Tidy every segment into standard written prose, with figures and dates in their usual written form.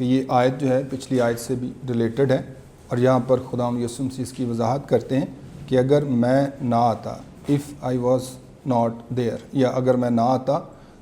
کہ یہ آیت جو ہے پچھلی آیت سے بھی ریلیٹڈ ہے، اور یہاں پر خداوند یسوع مسیح اس کی وضاحت کرتے ہیں کہ اگر میں نہ آتا، if I was not there, یا اگر میں نہ آتا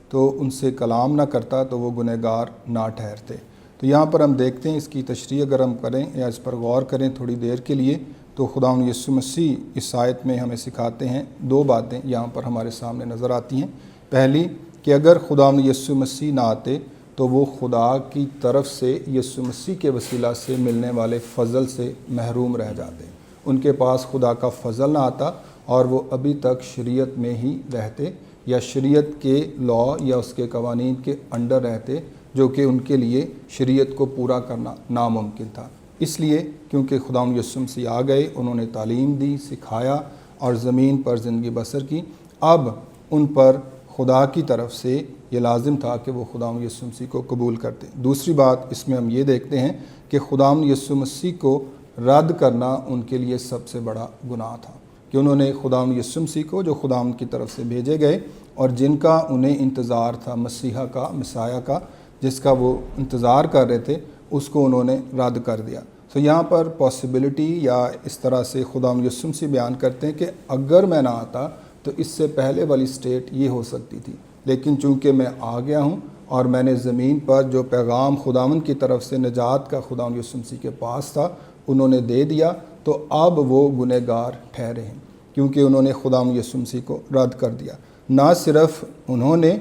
تو ان سے کلام نہ کرتا تو وہ گنہگار نہ ٹھہرتے۔ تو یہاں پر ہم دیکھتے ہیں اس کی تشریح اگر ہم کریں یا اس پر غور کریں تھوڑی دیر کے لیے، تو خداوند یسوع مسیح اس آیت میں ہمیں سکھاتے ہیں دو باتیں یہاں پر ہمارے سامنے نظر آتی ہیں۔ پہلی کہ اگر خداوند یسوع مسیح نہ آتے تو وہ خدا کی طرف سے یسوع مسیح کے وسیلہ سے ملنے والے فضل سے محروم رہ جاتے، ان کے پاس خدا کا فضل نہ آتا اور وہ ابھی تک شریعت میں ہی رہتے، یا شریعت کے لا یا اس کے قوانین کے انڈر رہتے، جو کہ ان کے لیے شریعت کو پورا کرنا ناممکن تھا۔ اس لیے کیونکہ خداوند یسوع مسیح آ گئے، انہوں نے تعلیم دی، سکھایا اور زمین پر زندگی بسر کی، اب ان پر خدا کی طرف سے یہ لازم تھا کہ وہ خداوند یسوع مسیح کو قبول کرتے۔ دوسری بات اس میں ہم یہ دیکھتے ہیں کہ خداوند یسوع مسیح کو رد کرنا ان کے لیے سب سے بڑا گناہ تھا، کہ انہوں نے خداوند یسوع مسیح کو، جو خداوند کی طرف سے بھیجے گئے اور جن کا انہیں انتظار تھا، مسیحا کا، مسایہ کا، جس کا وہ انتظار کر رہے تھے، اس کو انہوں نے رد کر دیا۔ تو یہاں پر پاسبلٹی یا اس طرح سے خداوند یسوع مسیح بیان کرتے ہیں کہ اگر میں نہ آتا تو اس سے پہلے والی سٹیٹ یہ ہو سکتی تھی، لیکن چونکہ میں آ گیا ہوں اور میں نے زمین پر جو پیغام خداوند کی طرف سے نجات کا خداوند یسوع مسیح کے پاس تھا انہوں نے دے دیا، تو اب وہ گنہگار ٹھہرے ہیں، کیونکہ انہوں نے خداوند یسوع مسیح کو رد کر دیا۔ نہ صرف انہوں نے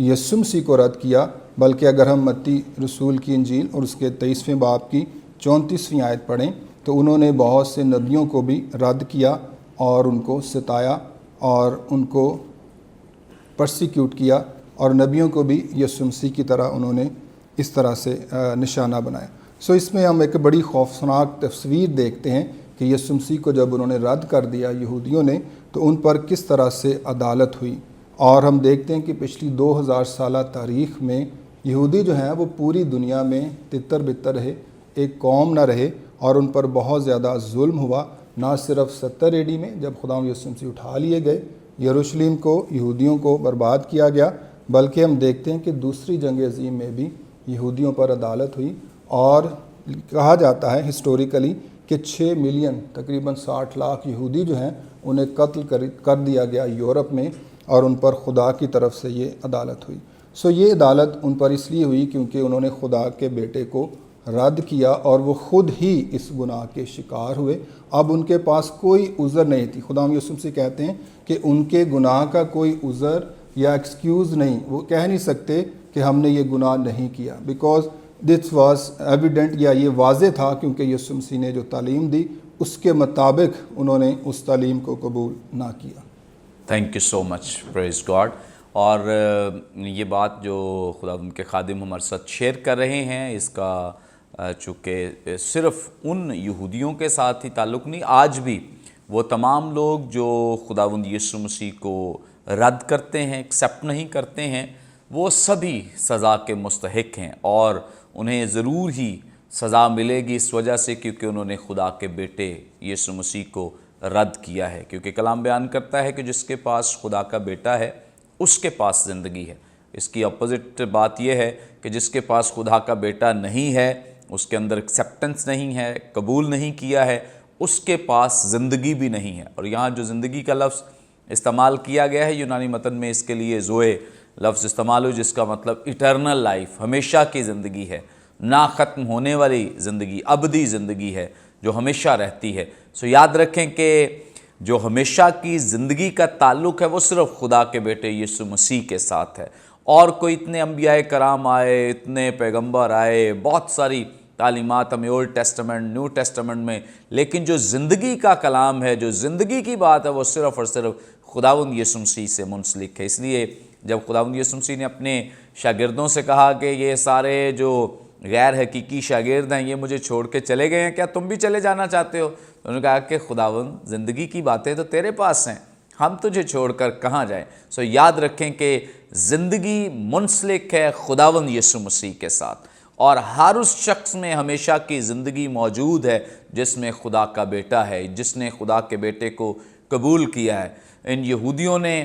یسوع مسیح کو رد کیا، بلکہ اگر ہم متی رسول کی انجیل اور اس کے 23ویں باب کی 34ویں آیت پڑھیں تو انہوں نے بہت سے نبیوں کو بھی رد کیا اور ان کو ستایا اور ان کو پرسیکیوٹ کیا، اور نبیوں کو بھی یسوع مسیح کی طرح انہوں نے اس طرح سے نشانہ بنایا۔ سو اس میں ہم ایک بڑی خوفناک تصویر دیکھتے ہیں کہ یسوع مسیح کو جب انہوں نے رد کر دیا یہودیوں نے، تو ان پر کس طرح سے عدالت ہوئی، اور ہم دیکھتے ہیں کہ پچھلی 2000 سالہ تاریخ میں یہودی جو ہیں وہ پوری دنیا میں تتر بتر رہے، ایک قوم نہ رہے، اور ان پر بہت زیادہ ظلم ہوا، نہ صرف 70 AD میں جب خداوند یسوع مسیح اٹھا لیے گئے، یروشلم کو، یہودیوں کو برباد کیا گیا، بلکہ ہم دیکھتے ہیں کہ دوسری جنگ عظیم میں بھی یہودیوں پر عدالت ہوئی، اور کہا جاتا ہے ہسٹوریکلی کہ 6 ملین تقریباً 60 لاکھ یہودی جو ہیں انہیں قتل کر دیا گیا یورپ میں، اور ان پر خدا کی طرف سے یہ عدالت ہوئی۔ سو یہ عدالت ان پر اس لیے ہوئی کیونکہ انہوں نے خدا کے بیٹے کو رد کیا اور وہ خود ہی اس گناہ کے شکار ہوئے۔ اب ان کے پاس کوئی عذر نہیں تھی۔ خداوند یسوع مسیح کہتے ہیں کہ ان کے گناہ کا کوئی عذر یا ایکسکیوز نہیں، وہ کہہ نہیں سکتے کہ ہم نے یہ گناہ نہیں کیا، بیکاز دس واز ایویڈنٹ، یا یہ واضح تھا کیونکہ یسوع مسیح نے جو تعلیم دی اس کے مطابق انہوں نے اس تعلیم کو قبول نہ کیا۔ Thank you so much, praise God. اور یہ بات جو خدا ان کے خادم ہمارے ساتھ شیئر کر رہے ہیں، اس کا چونکہ صرف ان یہودیوں کے ساتھ ہی تعلق نہیں، آج بھی وہ تمام لوگ جو خداوند یسوع مسیح کو رد کرتے ہیں، ایکسیپٹ نہیں کرتے ہیں، وہ سبھی سزا کے مستحق ہیں، اور انہیں ضرور ہی سزا ملے گی اس وجہ سے کیونکہ انہوں نے خدا کے بیٹے یسوع مسیح کو رد کیا ہے۔ کیونکہ کلام بیان کرتا ہے کہ جس کے پاس خدا کا بیٹا ہے اس کے پاس زندگی ہے۔ اس کی اپوزٹ بات یہ ہے کہ جس کے پاس خدا کا بیٹا نہیں ہے، اس کے اندر ایکسیپٹنس نہیں ہے، قبول نہیں کیا ہے، اس کے پاس زندگی بھی نہیں ہے۔ اور یہاں جو زندگی کا لفظ استعمال کیا گیا ہے یونانی متن میں، اس کے لیے زوئے لفظ استعمال ہو، جس کا مطلب ایٹرنل لائف، ہمیشہ کی زندگی ہے، نہ ختم ہونے والی زندگی، ابدی زندگی ہے جو ہمیشہ رہتی ہے۔ سو یاد رکھیں کہ جو ہمیشہ کی زندگی کا تعلق ہے وہ صرف خدا کے بیٹے یسوع مسیح کے ساتھ ہے۔ اور کوئی اتنے انبیاء کرام آئے، اتنے پیغمبر آئے، بہت ساری تعلیمات ہمیں اولڈ ٹیسٹمنٹ، نیو ٹیسٹمنٹ میں، لیکن جو زندگی کا کلام ہے، جو زندگی کی بات ہے، وہ صرف اور صرف خداوند یسوع مسیح سے منسلک ہے۔ اس لیے جب خداوند یسوع مسیح نے اپنے شاگردوں سے کہا کہ یہ سارے جو غیر حقیقی شاگرد ہیں یہ مجھے چھوڑ کے چلے گئے ہیں، کیا تم بھی چلے جانا چاہتے ہو؟ تو انہوں نے کہا کہ خداوند زندگی کی باتیں تو تیرے پاس ہیں، ہم تجھے چھوڑ کر کہاں جائیں۔ سو یاد رکھیں کہ زندگی منسلک ہے خداوند یسوع مسیح کے ساتھ، اور ہر اس شخص میں ہمیشہ کی زندگی موجود ہے جس میں خدا کا بیٹا ہے، جس نے خدا کے بیٹے کو قبول کیا ہے۔ ان یہودیوں نے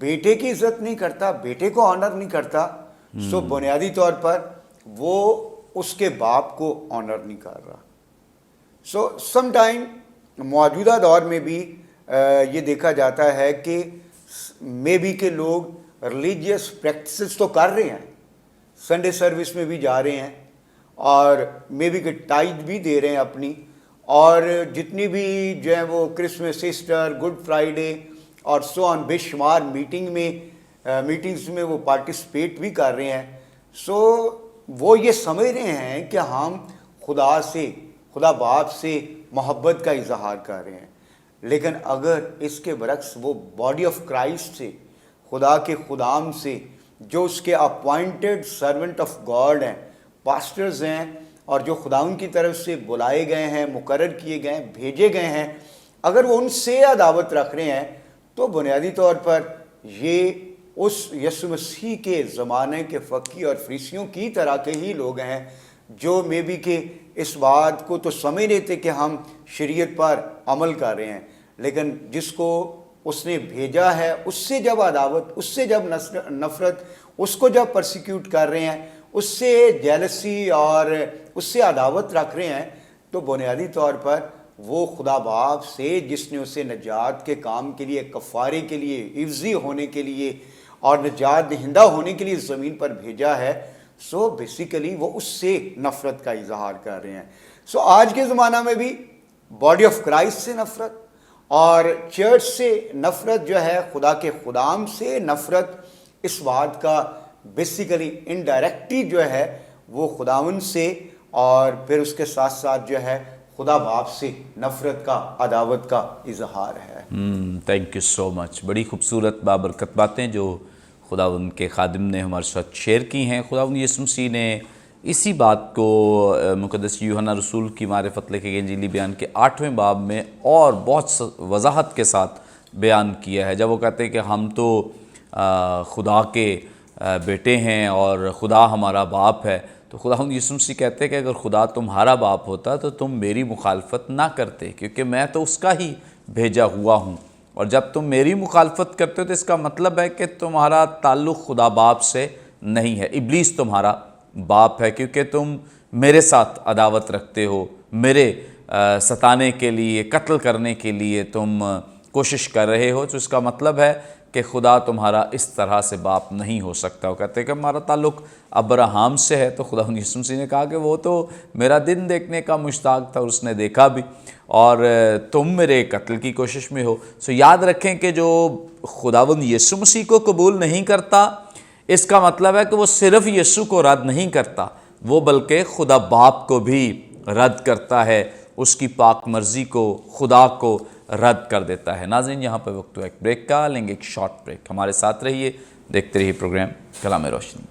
بیٹے کی عزت نہیں کرتا, بیٹے کو آنر نہیں کرتا, سو بنیادی طور پر وہ اس کے باپ کو آنر نہیں کر رہا. سو سم ٹائم موجودہ دور میں بھی یہ دیکھا جاتا ہے کہ مے بی کہ لوگ ریلیجیس پریکٹسز تو کر رہے ہیں, سنڈے سروس میں بھی جا رہے ہیں, اور مے بی کہ ٹائد بھی دے رہے ہیں اپنی, اور جتنی بھی جو ہے وہ کرسمس, ایسٹر, گڈ فرائیڈے اور سو آن بے شمار میٹنگز میں وہ پارٹیسپیٹ بھی کر رہے ہیں. سو وہ یہ سمجھ رہے ہیں کہ ہم خدا باپ سے محبت کا اظہار کر رہے ہیں. لیکن اگر اس کے برعکس وہ باڈی آف کرائسٹ سے, خدا کے خدام سے, جو اس کے اپوائنٹڈ سرونٹ آف گاڈ ہیں, پاسٹرز ہیں, اور جو خدا ان کی طرف سے بلائے گئے ہیں, مقرر کیے گئے ہیں, بھیجے گئے ہیں, اگر وہ ان سے عداوت رکھ رہے ہیں تو بنیادی طور پر یہ اس یسوع مسیح کے زمانے کے فقی اور فریسیوں کی طرح کے ہی لوگ ہیں جو مے بی کہ اس بات کو تو سمجھ رہے تھے کہ ہم شریعت پر عمل کر رہے ہیں, لیکن جس کو اس نے بھیجا ہے اس سے جب عداوت, اس سے جب نفرت, اس کو جب پرسیکیوٹ کر رہے ہیں, اس سے جیلسی اور اس سے عداوت رکھ رہے ہیں, تو بنیادی طور پر وہ خدا باپ سے جس نے اسے نجات کے کام کے لیے, کفارے کے لیے, حفظی ہونے کے لیے اور نجات دہندہ ہونے کے لیے زمین پر بھیجا ہے, سو بیسیکلی وہ اس سے نفرت کا اظہار کر رہے ہیں. سو آج کے زمانہ میں بھی باڈی آف کرائسٹ سے نفرت اور چرچ سے نفرت جو ہے, خدا کے خدام سے نفرت, اس بات کا بیسیکلی انڈائریکٹلی جو ہے وہ خداوند سے اور پھر اس کے ساتھ ساتھ جو ہے خدا باپ سے نفرت کا, عداوت کا اظہار ہے. تھینک یو سو مچ. بڑی خوبصورت بابرکت باتیں جو خداوند کے خادم نے ہمارے ساتھ شیئر کی ہیں. خداوند یسوع مسیح نے اسی بات کو مقدس یوحنا رسول کی معرفت لکھے گئے انجیلی بیان کے 8ویں باب میں اور بہت وضاحت کے ساتھ بیان کیا ہے, جب وہ کہتے ہیں کہ ہم تو خدا کے بیٹے ہیں اور خدا ہمارا باپ ہے. تو خداوند یسوع مسیح کہتے ہیں کہ اگر خدا تمہارا باپ ہوتا تو تم میری مخالفت نہ کرتے, کیونکہ میں تو اس کا ہی بھیجا ہوا ہوں, اور جب تم میری مخالفت کرتے ہو تو اس کا مطلب ہے کہ تمہارا تعلق خدا باپ سے نہیں ہے. ابلیس تمہارا باپ ہے کیونکہ تم میرے ساتھ عداوت رکھتے ہو, میرے ستانے کے لیے, قتل کرنے کے لیے تم کوشش کر رہے ہو. تو اس کا مطلب ہے کہ خدا تمہارا اس طرح سے باپ نہیں ہو سکتا. وہ کہتے ہیں کہ ہمارا تعلق ابراہیم سے ہے. تو خدا یسوع مسیح نے کہا کہ وہ تو میرا دن دیکھنے کا مشتاق تھا اور اس نے دیکھا بھی, اور تم میرے قتل کی کوشش میں ہو. سو یاد رکھیں کہ جو خداوند یسوع مسیح کو قبول نہیں کرتا, اس کا مطلب ہے کہ وہ صرف یسوع کو رد نہیں کرتا, وہ بلکہ خدا باپ کو بھی رد کرتا ہے, اس کی پاک مرضی کو, خدا کو رد کر دیتا ہے. ناظرین, یہاں پہ وقت ایک بریک کا, لیں گے ایک شارٹ بریک. ہمارے ساتھ رہیے, دیکھتے رہیے پروگرام کلام روشنی.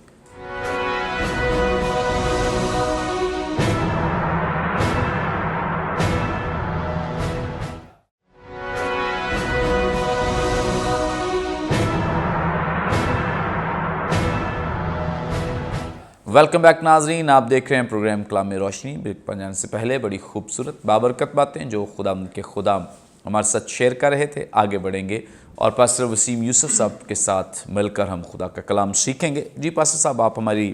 ویلکم بیک ناظرین, آپ دیکھ رہے ہیں پروگرام کلام روشنی. بریک پر جانے سے پہلے بڑی خوبصورت بابرکت باتیں جو خدا کے خدا ہمارے ساتھ شیئر کر رہے تھے, آگے بڑھیں گے اور پاسٹر وسیم یوسف صاحب کے ساتھ مل کر ہم خدا کا کلام سیکھیں گے. جی پاسٹر صاحب, آپ ہماری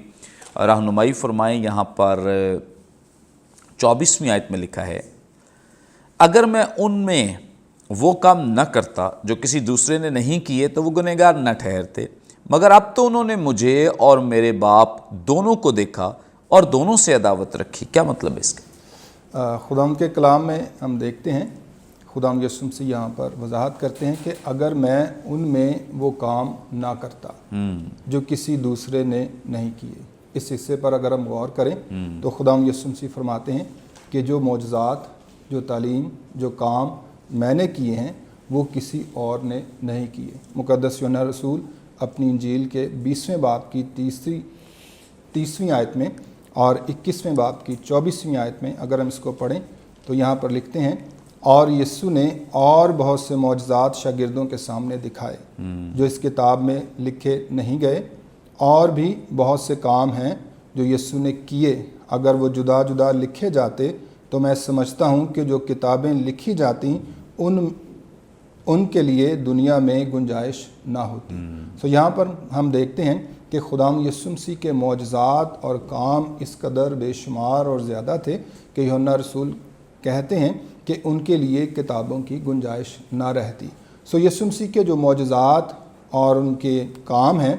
رہنمائی فرمائیں. یہاں پر 24ویں آیت میں لکھا ہے, اگر میں ان میں وہ کام نہ کرتا جو کسی دوسرے نے نہیں کیے تو وہ گنہگار نہ ٹھہرتے, مگر اب تو انہوں نے مجھے اور میرے باپ دونوں کو دیکھا اور دونوں سے عداوت رکھی. کیا مطلب ہے اس کا؟ خدا کے کلام میں ہم دیکھتے ہیں خدا یسوع مسیح یہاں پر وضاحت کرتے ہیں کہ اگر میں ان میں وہ کام نہ کرتا جو کسی دوسرے نے نہیں کیے. اس حصے پر اگر ہم غور کریں تو خدا یسوع مسیح فرماتے ہیں کہ جو معجزات, جو تعلیم, جو کام میں نے کیے ہیں وہ کسی اور نے نہیں کیے. مقدس یوحنا رسول اپنی انجیل کے 20ویں باب کی 30ویں آیت میں اور 21ویں باب کی 24ویں آیت میں اگر ہم اس کو پڑھیں تو یہاں پر لکھتے ہیں, اور یسوع نے اور بہت سے معجزات شاگردوں کے سامنے دکھائے جو اس کتاب میں لکھے نہیں گئے. اور بھی بہت سے کام ہیں جو یسوع نے کیے, اگر وہ جدا جدا لکھے جاتے تو میں سمجھتا ہوں کہ جو کتابیں لکھی جاتی ان کے لیے دنیا میں گنجائش نہ ہوتی۔ سو یہاں پر ہم دیکھتے ہیں کہ خداوند یسوع مسیح کے معجزات اور کام اس قدر بے شمار اور زیادہ تھے کہ یوحنا رسول کہتے ہیں کہ ان کے لیے کتابوں کی گنجائش نہ رہتی۔ سو یسوع مسیح کے جو معجزات اور ان کے کام ہیں،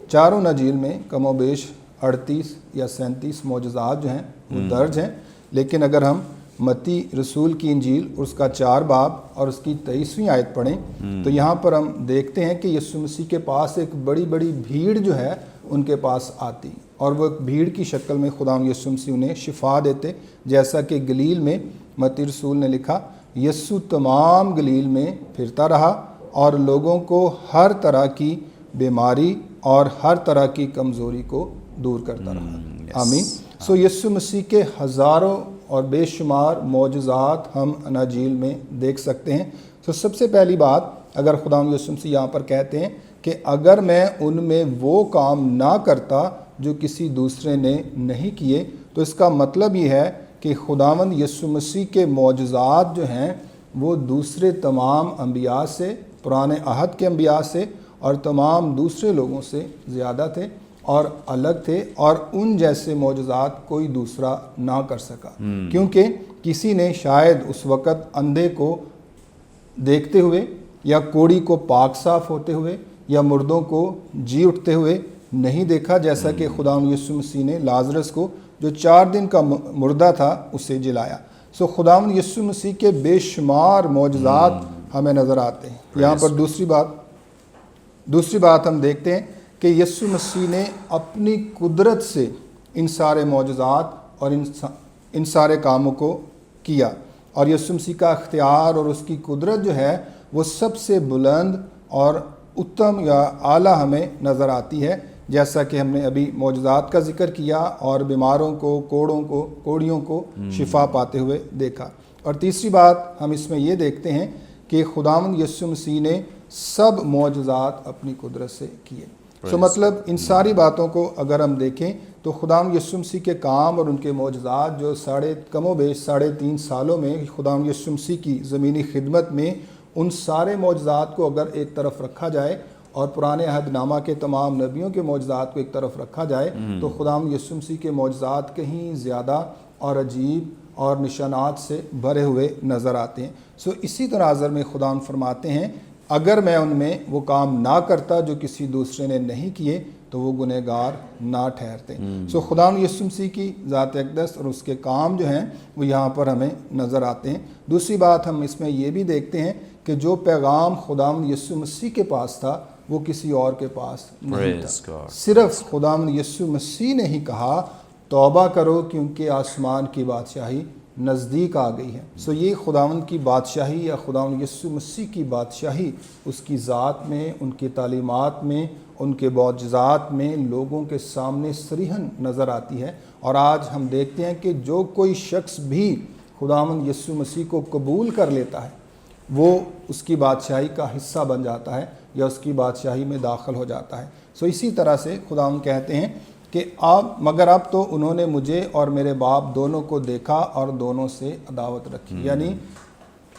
چاروں انجیل میں کم و بیش 38 یا 37 معجزات جو ہیں وہ درج ہیں، لیکن اگر ہم متی رسول کی انجیل اس کا 4 باب اور اس کی 23ویں آیت پڑھیں تو یہاں پر ہم دیکھتے ہیں کہ یسوع مسیح کے پاس ایک بڑی بڑی بھیڑ جو ہے ان کے پاس آتی، اور وہ ایک بھیڑ کی شکل میں خداوند یسوع مسیح انہیں شفا دیتے، جیسا کہ گلیل میں متی رسول نے لکھا، یسوع تمام گلیل میں پھرتا رہا اور لوگوں کو ہر طرح کی بیماری اور ہر طرح کی کمزوری کو دور کرتا رہا۔ آمین۔ سو یسوع مسیح کے ہزاروں اور بے شمار معجزات ہم اناجیل میں دیکھ سکتے ہیں۔ تو سب سے پہلی بات، اگر خداوند یسوع مسیح یہاں پر کہتے ہیں کہ اگر میں ان میں وہ کام نہ کرتا جو کسی دوسرے نے نہیں کیے، تو اس کا مطلب یہ ہے کہ خداوند یسوع مسیح کے معجزات جو ہیں وہ دوسرے تمام انبیاء سے، پرانے عہد کے انبیاء سے اور تمام دوسرے لوگوں سے زیادہ تھے اور الگ تھے، اور ان جیسے معجزات کوئی دوسرا نہ کر سکا، کیونکہ کسی نے شاید اس وقت اندھے کو دیکھتے ہوئے یا کوڑی کو پاک صاف ہوتے ہوئے یا مردوں کو جی اٹھتے ہوئے نہیں دیکھا، جیسا کہ خداوند یسوع مسیح نے لازرس کو جو 4 دن کا مردہ تھا اسے جلایا۔ سو خداوند یسوع مسیح کے بے شمار معجزات ہمیں نظر آتے ہیں۔ یہاں پر دوسری بات ہم دیکھتے ہیں کہ یسوع مسیح نے اپنی قدرت سے ان سارے معجزات اور ان سارے کاموں کو کیا، اور یسوع مسیح کا اختیار اور اس کی قدرت جو ہے وہ سب سے بلند اور اتم یا اعلیٰ ہمیں نظر آتی ہے، جیسا کہ ہم نے ابھی معجزات کا ذکر کیا اور بیماروں کو، کوڑیوں کو شفا پاتے ہوئے دیکھا۔ اور تیسری بات ہم اس میں یہ دیکھتے ہیں کہ خداوند یسوع مسیح نے سب معجزات اپنی قدرت سے کیے۔ سو مطلب ان ساری باتوں کو اگر ہم دیکھیں تو خداوند یسوع مسیح کے کام اور ان کے معجزات جو کم و بیش 3.5 سالوں میں خداوند یسوع مسیح کی زمینی خدمت میں، ان سارے معجزات کو اگر ایک طرف رکھا جائے اور پرانے عہد نامہ کے تمام نبیوں کے معجزات کو ایک طرف رکھا جائے تو خداوند یسوع مسیح کے معجزات کہیں زیادہ اور عجیب اور نشانات سے بھرے ہوئے نظر آتے ہیں۔ سو اسی تناظر میں خداوند فرماتے ہیں اگر میں ان میں وہ کام نہ کرتا جو کسی دوسرے نے نہیں کیے تو وہ گنہگار نہ ٹھہرتے۔ سو خداوند یسوع مسیح کی ذات اقدس اور اس کے کام جو ہیں وہ یہاں پر ہمیں نظر آتے ہیں۔ دوسری بات ہم اس میں یہ بھی دیکھتے ہیں کہ جو پیغام خداوند یسوع مسیح کے پاس تھا وہ کسی اور کے پاس نہیں تھا، صرف خداوند یسوع مسیح نے ہی کہا توبہ کرو کیونکہ آسمان کی بادشاہی نزدیک آ گئی ہے۔ سو یہ خداوند کی بادشاہی یا خداوند یسوع مسیح کی بادشاہی اس کی ذات میں، ان کی تعلیمات میں، ان کے معجزات میں لوگوں کے سامنے صریحاً نظر آتی ہے۔ اور آج ہم دیکھتے ہیں کہ جو کوئی شخص بھی خداوند یسوع مسیح کو قبول کر لیتا ہے وہ اس کی بادشاہی کا حصہ بن جاتا ہے یا اس کی بادشاہی میں داخل ہو جاتا ہے۔ سو اسی طرح سے خداوند کہتے ہیں کہ مگر اب تو انہوں نے مجھے اور میرے باپ دونوں کو دیکھا اور دونوں سے عداوت رکھی، یعنی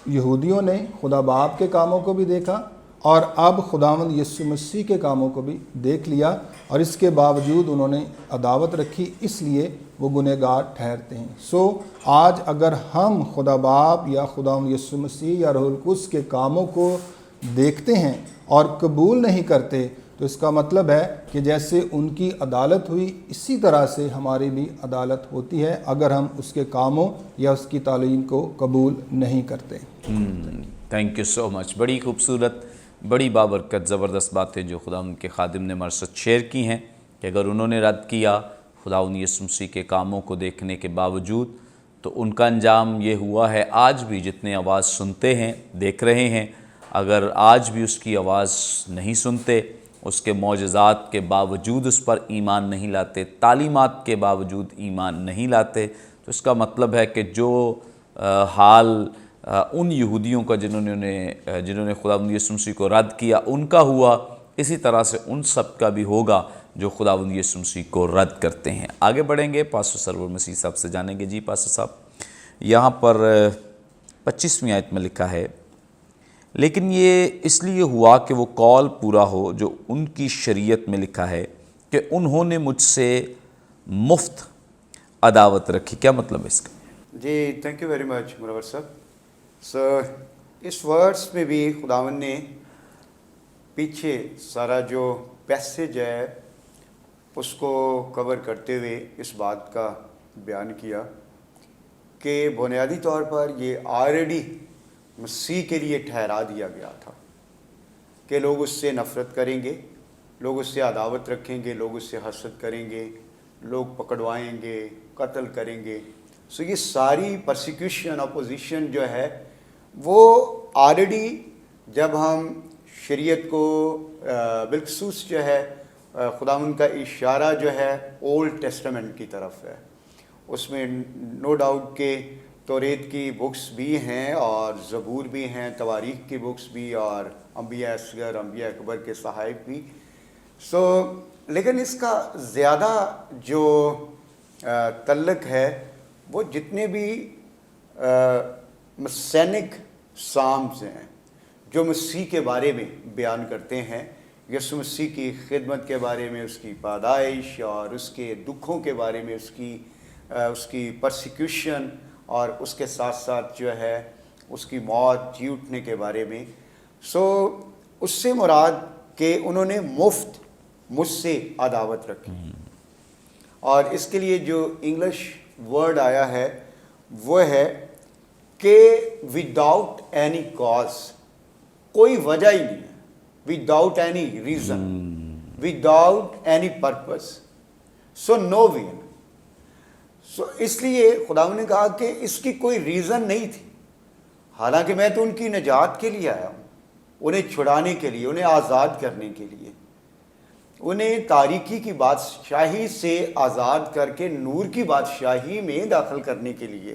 یہودیوں نے خدا باپ کے کاموں کو بھی دیکھا اور اب خداوند یسوع مسیح کے کاموں کو بھی دیکھ لیا، اور اس کے باوجود انہوں نے عداوت رکھی، اس لیے وہ گنہگار ٹھہرتے ہیں۔ سو آج اگر ہم خدا باپ یا خداوند یسوع مسیح یا روح القدس کے کاموں کو دیکھتے ہیں اور قبول نہیں کرتے تو اس کا مطلب ہے کہ جیسے ان کی عدالت ہوئی اسی طرح سے ہماری بھی عدالت ہوتی ہے اگر ہم اس کے کاموں یا اس کی تعلیم کو قبول نہیں کرتے۔ تھینک یو سو مچ۔ بڑی خوبصورت، بڑی بابرکت، زبردست باتیں جو خداوند کے خادم نے ہمارے ساتھ شیئر کی ہیں کہ اگر انہوں نے رد کیا خداوند یسوع مسیح کے کاموں کو دیکھنے کے باوجود تو ان کا انجام یہ ہوا ہے۔ آج بھی جتنے آواز سنتے ہیں، دیکھ رہے ہیں، اگر آج بھی اس کی آواز نہیں سنتے، اس کے معجزات کے باوجود اس پر ایمان نہیں لاتے، تعلیمات کے باوجود ایمان نہیں لاتے، تو اس کا مطلب ہے کہ جو حال ان یہودیوں کا جنہوں نے خداوند یسوع مسیح کو رد کیا ان کا ہوا، اسی طرح سے ان سب کا بھی ہوگا جو خداوند یسوع مسیح کو رد کرتے ہیں۔ آگے بڑھیں گے، پاسٹر سرور مسیح صاحب سے جانیں گے۔ جی پاسٹر صاحب، یہاں پر 25ویں آیت میں لکھا ہے، لیکن یہ اس لیے ہوا کہ وہ قول پورا ہو جو ان کی شریعت میں لکھا ہے کہ انہوں نے مجھ سے مفت عداوت رکھی. کیا مطلب ہے اس کا؟ جی تھینک یو ویری مچ منور صاحب. سو اس ورڈس میں بھی خداوند نے پیچھے سارا جو پیسیج ہے اس کو کور کرتے ہوئے اس بات کا بیان کیا کہ بنیادی طور پر یہ آلریڈی مسیح کے لیے ٹھہرا دیا گیا تھا کہ لوگ اس سے نفرت کریں گے، لوگ اس سے عداوت رکھیں گے، لوگ اس سے حسد کریں گے، لوگ پکڑوائیں گے، قتل کریں گے. سو یہ ساری پرسیکیوشن اپوزیشن جو ہے وہ آلریڈی جب ہم شریعت کو بالخصوص جو ہے خداوند کا اشارہ جو ہے اولڈ ٹیسٹمنٹ کی طرف ہے. اس میں نو ڈاؤٹ کہ توریت کی بکس بھی ہیں اور زبور بھی ہیں، تواریخ کی بکس بھی، اور انبیاء اصغر، انبیاء اکبر کے صحائف بھی. سو لیکن اس کا زیادہ جو تعلق ہے وہ جتنے بھی مسینک سامز ہیں جو مسیح کے بارے میں بیان کرتے ہیں، یسوع مسیح کی خدمت کے بارے میں، اس کی پیدائش اور اس کے دکھوں کے بارے میں، اس کی پرسیکیوشن اور اس کے ساتھ ساتھ جو ہے اس کی موت، جی اٹھنے کے بارے میں. سو اس سے مراد کہ انہوں نے مفت مجھ سے عداوت رکھی. اور اس کے لیے جو انگلش ورڈ آیا ہے وہ ہے کہ وداؤٹ اینی کاز، کوئی وجہ ہی نہیں ہے، without any reason, without any purpose, so no وین. سو اس لیے خداوند نے کہا کہ اس کی کوئی ریزن نہیں تھی، حالانکہ میں تو ان کی نجات کے لیے آیا ہوں، انہیں چھڑانے کے لیے، انہیں آزاد کرنے کے لیے، انہیں تاریکی کی بادشاہی سے آزاد کر کے نور کی بادشاہی میں داخل کرنے کے لیے،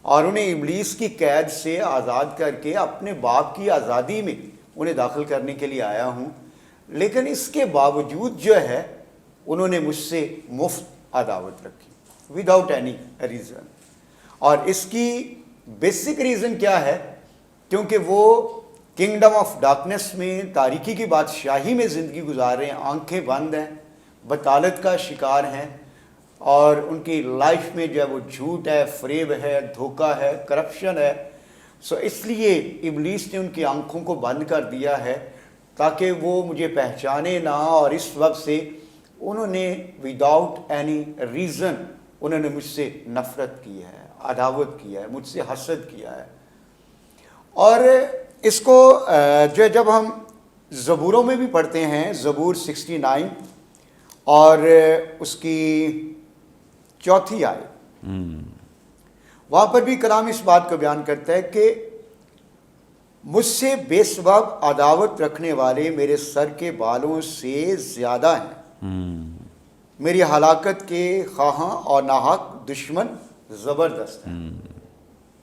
اور انہیں ابلیس کی قید سے آزاد کر کے اپنے باپ کی آزادی میں انہیں داخل کرنے کے لیے آیا ہوں. لیکن اس کے باوجود جو ہے انہوں نے مجھ سے مفت عداوت رکھی وداؤٹ اینی ریزن. اور اس کی بیسک ریزن کیا ہے؟ کیونکہ وہ کنگڈم آف ڈارکنیس میں، تاریکی کی بادشاہی میں زندگی گزار رہے ہیں، آنکھیں بند ہیں، بطالت کا شکار ہیں، اور ان کی لائف میں جو ہے وہ جھوٹ ہے، فریب ہے، دھوکہ ہے، کرپشن ہے. سو اس لیے ابلیس نے ان کی آنکھوں کو بند کر دیا ہے تاکہ وہ مجھے پہچانے نہ، اور اس وقت سے انہوں نے وداؤٹ اینی ریزن انہوں نے مجھ سے نفرت کی ہے، عداوت کی ہے، مجھ سے حسد کیا ہے. اور اس کو جو ہے جب ہم زبوروں میں بھی پڑھتے ہیں، زبور 69 اور اس کی 4 آیت، وہاں پر بھی کلام اس بات کو بیان کرتا ہے کہ مجھ سے بے سبب عداوت رکھنے والے میرے سر کے بالوں سے زیادہ ہیں، میری ہلاکت کے خواہاں اور ناحق دشمن زبردست ہیں.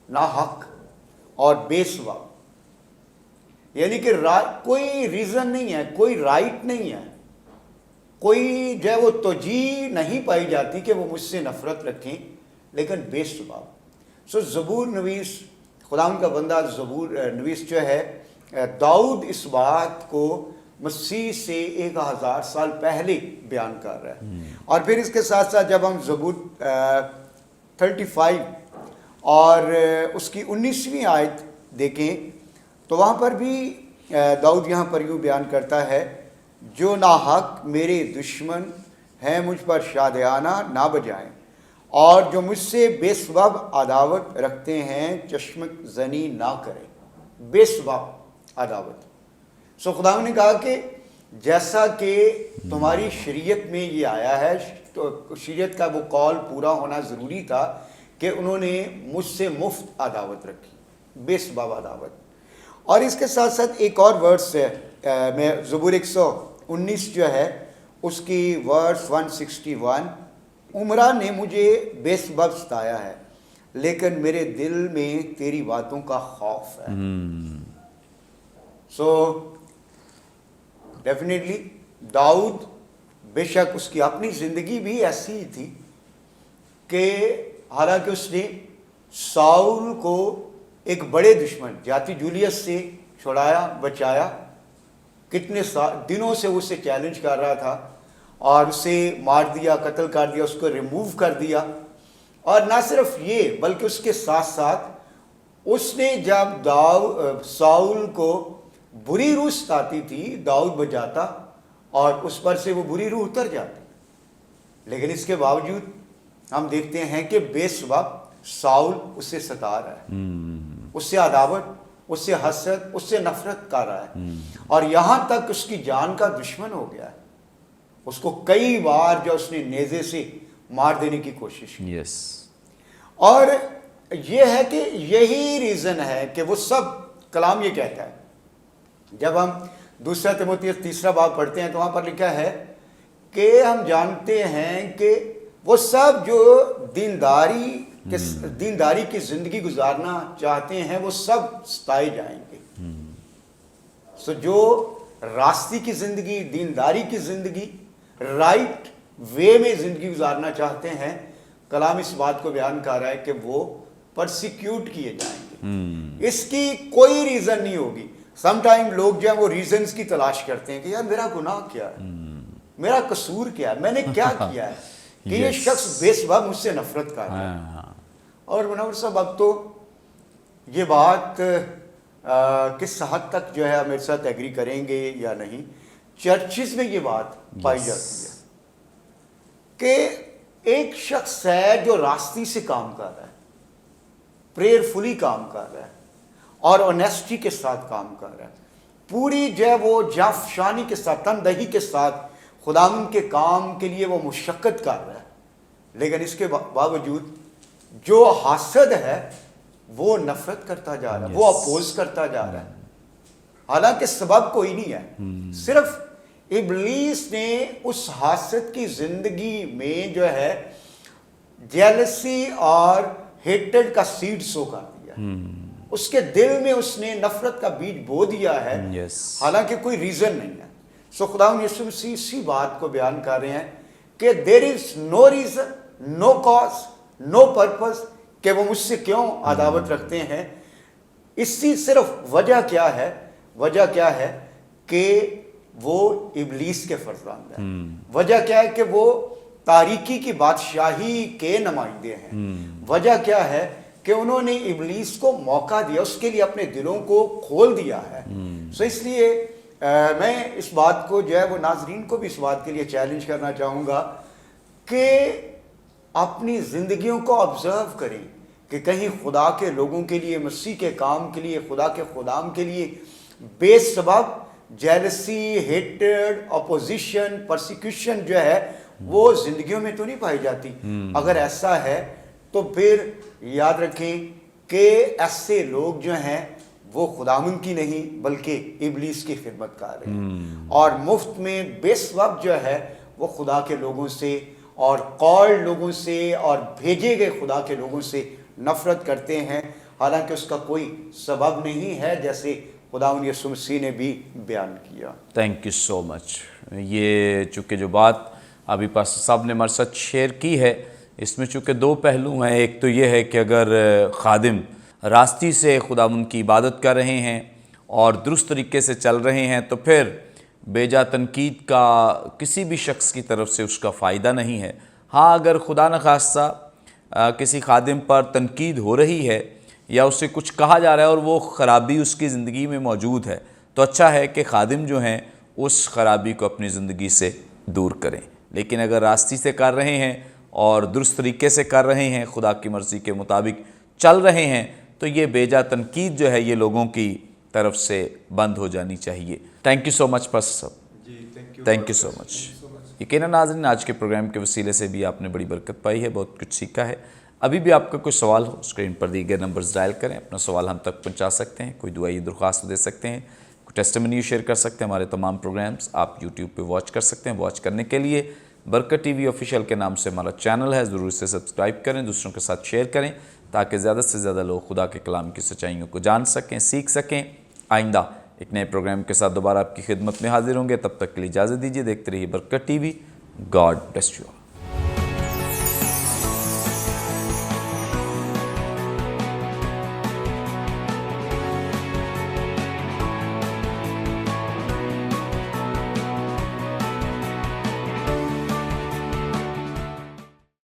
ناحق اور بے سبب، یعنی کہ کوئی ریزن نہیں ہے، کوئی رائٹ نہیں ہے، کوئی جو ہے وہ توجیہ نہیں پائی جاتی کہ وہ مجھ سے نفرت رکھیں، لیکن بے سبب. سو زبور نویس، خداوند کا بندہ زبور نویس جو ہے داؤد اس بات کو مسیح سے 1000 سال پہلے بیان کر رہا ہے. اور پھر اس کے ساتھ ساتھ جب ہم زبور 35 اور اس کی 19ویں آیت دیکھیں تو وہاں پر بھی داؤد یہاں پر یوں بیان کرتا ہے، جو ناحق میرے دشمن ہیں مجھ پر شادیانہ نہ بجائیں، اور جو مجھ سے بے سبب عداوت رکھتے ہیں چشمک زنی نہ کریں. بے سبب عداوت. سو خداوند نے کہا کہ جیسا کہ تمہاری شریعت میں یہ آیا ہے، تو شریعت کا وہ قول پورا ہونا ضروری تھا کہ انہوں نے مجھ سے مفت عداوت رکھی، بے سبب عداوت. اور اس کے ساتھ ساتھ ایک اور ورڈس ہے، میں زبور 119 جو ہے اس کی ورس 161، عمرہ نے مجھے بے سبب ستایا ہے لیکن میرے دل میں تیری باتوں کا خوف ہے. سو ڈیفینیٹلی داؤد، بے شک اس کی اپنی زندگی بھی ایسی ہی تھی کہ حالانکہ اس نے ساؤل کو ایک بڑے دشمن جاتی جولیس سے چھڑایا, بچایا. کتنے دنوں سے اسے چیلنج کر رہا تھا اور اسے مار دیا, قتل کر دیا, اس کو ریموو کر دیا. اور نہ صرف یہ بلکہ اس کے ساتھ ساتھ اس نے جب ساؤل کو بری روح ستاتی تھی, داؤد بجاتا اور اس پر سے وہ بری روح اتر جاتی. لیکن اس کے باوجود ہم دیکھتے ہیں کہ بے سبب ساؤل اس سے ستا رہا ہے, اس سے عداوت, اس سے حسد, اس سے نفرت کر رہا ہے, اور یہاں تک اس کی جان کا دشمن ہو گیا ہے. اس کو کئی بار جو اس نے نیزے سے مار دینے کی کوشش کی. اور یہ ہے کہ یہی ریزن ہے کہ وہ سب, کلام یہ کہتا ہے, جب ہم دوسرا تیموتھیوس 3 باب پڑھتے ہیں تو وہاں پر لکھا ہے کہ ہم جانتے ہیں کہ وہ سب جو دینداری کی زندگی گزارنا چاہتے ہیں وہ سب ستائے جائیں گے. سو جو راستی کی زندگی, دینداری کی زندگی, رائٹ وے میں زندگی گزارنا چاہتے ہیں, کلام اس بات کو بیان کر رہا ہے کہ وہ پرسیکیوٹ کیے جائیں گے. اس کی کوئی ریزن نہیں ہوگی. سم ٹائم لوگ جو ہیں وہ ریزنز کی تلاش کرتے ہیں کہ یار میرا گناہ کیا ہے, میرا قصور کیا ہے, میں نے کیا کیا ہے کہ یہ شخص بے سبب مجھ سے نفرت کر رہا ہے. اور منور صاحب اب تو یہ بات کس حد تک جو ہے میرے ساتھ ایگری کریں گے یا نہیں, چرچز میں یہ بات پائی جاتی ہے کہ ایک شخص ہے جو راستی سے کام کر رہا ہے, پریئرفلی کام کر رہا ہے اور آنیسٹی کے ساتھ کام کر رہا ہے, پوری جو ہے وہ جافشانی کے ساتھ, تندہی کے ساتھ خداوند کے کام کے لیے وہ مشقت کر رہا ہے. لیکن اس کے باوجود جو حاسد ہے وہ نفرت کرتا جا رہا ہے, وہ اپوز کرتا جا رہا ہے, حالانکہ سبب کوئی نہیں ہے. صرف ابلیس نے اس حاسد کی زندگی میں جو ہے جیلسی اور ہیٹڈ کا سیڈ سو کر دیا. اس کے دل میں اس نے نفرت کا بیج بو دیا ہے, حالانکہ کوئی ریزن نہیں ہے. سو خداوند یسوع مسیح اسی بات کو بیان کر رہے ہیں کہ دیر از نو ریزن, نو کاز, نو پرپز کہ وہ مجھ سے کیوں عداوت رکھتے ہیں. اس کی صرف وجہ کیا ہے, وجہ کیا ہے کہ وہ ابلیس کے فرزند ہیں. وجہ کیا ہے کہ وہ تاریکی کی بادشاہی کے نمائندے ہیں. وجہ کیا ہے کہ انہوں نے ابلیس کو موقع دیا, اس کے لیے اپنے دلوں کو کھول دیا ہے. سو اس لیے میں اس بات کو جو ہے وہ ناظرین کو بھی اس بات کے لیے چیلنج کرنا چاہوں گا کہ اپنی زندگیوں کو آبزرو کریں کہ کہیں خدا کے لوگوں کے لیے, مسیح کے کام کے لیے, خدا کے خدام کے لیے بے سبب جیلسی, ہیٹڈ, اپوزیشن, پرسیکیوشن جو ہے وہ زندگیوں میں تو نہیں پائی جاتی. اگر ایسا ہے تو پھر یاد رکھیں کہ ایسے لوگ جو ہیں وہ خداوند کی نہیں بلکہ ابلیس کی خدمت کر رہے ہیں, اور مفت میں بے سبب جو ہے وہ خدا کے لوگوں سے اور کالڈ لوگوں سے اور بھیجے گئے خدا کے لوگوں سے نفرت کرتے ہیں, حالانکہ اس کا کوئی سبب نہیں ہے, جیسے خداوند یسوع مسیح نے بھی بیان کیا. تھینک یو سو مچ. یہ چونکہ جو بات ابھی پاسٹر صاحب نے ہمارے ساتھ شیئر کی ہے, اس میں چونکہ 2 پہلو ہیں. ایک تو یہ ہے کہ اگر خادم راستی سے خداوند کی عبادت کر رہے ہیں اور درست طریقے سے چل رہے ہیں تو پھر بیجا تنقید کا کسی بھی شخص کی طرف سے اس کا فائدہ نہیں ہے. ہاں اگر خدا نخواستہ کسی خادم پر تنقید ہو رہی ہے یا اس سے کچھ کہا جا رہا ہے اور وہ خرابی اس کی زندگی میں موجود ہے تو اچھا ہے کہ خادم جو ہیں اس خرابی کو اپنی زندگی سے دور کریں. لیکن اگر راستی سے کر رہے ہیں اور درست طریقے سے کر رہے ہیں, خدا کی مرضی کے مطابق چل رہے ہیں, تو یہ بیجا تنقید جو ہے یہ لوگوں کی طرف سے بند ہو جانی چاہیے. Thank you so much pastor صاحب, تھینک یو سو مچ. یقیناً ناظرین آج کے پروگرام کے وسیلے سے بھی آپ نے بڑی برکت پائی ہے, بہت کچھ سیکھا ہے. ابھی بھی آپ کا کوئی سوال ہو اسکرین پر دیے گئے نمبرز ڈائل کریں, اپنا سوال ہم تک پہنچا سکتے ہیں, کوئی دعائی درخواست دے سکتے ہیں, کوئی ٹیسٹیمنی شیئر کر سکتے ہیں. ہمارے تمام پروگرامز آپ یوٹیوب پہ واچ کر سکتے ہیں. واچ کرنے کے لیے برکت ٹی وی آفیشیل کے نام سے ہمارا چینل ہے, ضرور سے سبسکرائب کریں, دوسروں کے ساتھ شیئر کریں تاکہ زیادہ سے زیادہ لوگ خدا کے کلام کی سچائیوں کو جان سکیں, سیکھ سکیں. آئندہ ایک نئے پروگرام کے ساتھ دوبارہ آپ کی خدمت میں حاضر ہوں گے. تب تک کے لیے اجازت دیجیے. دیکھتے رہیے برکت T V. God bless you.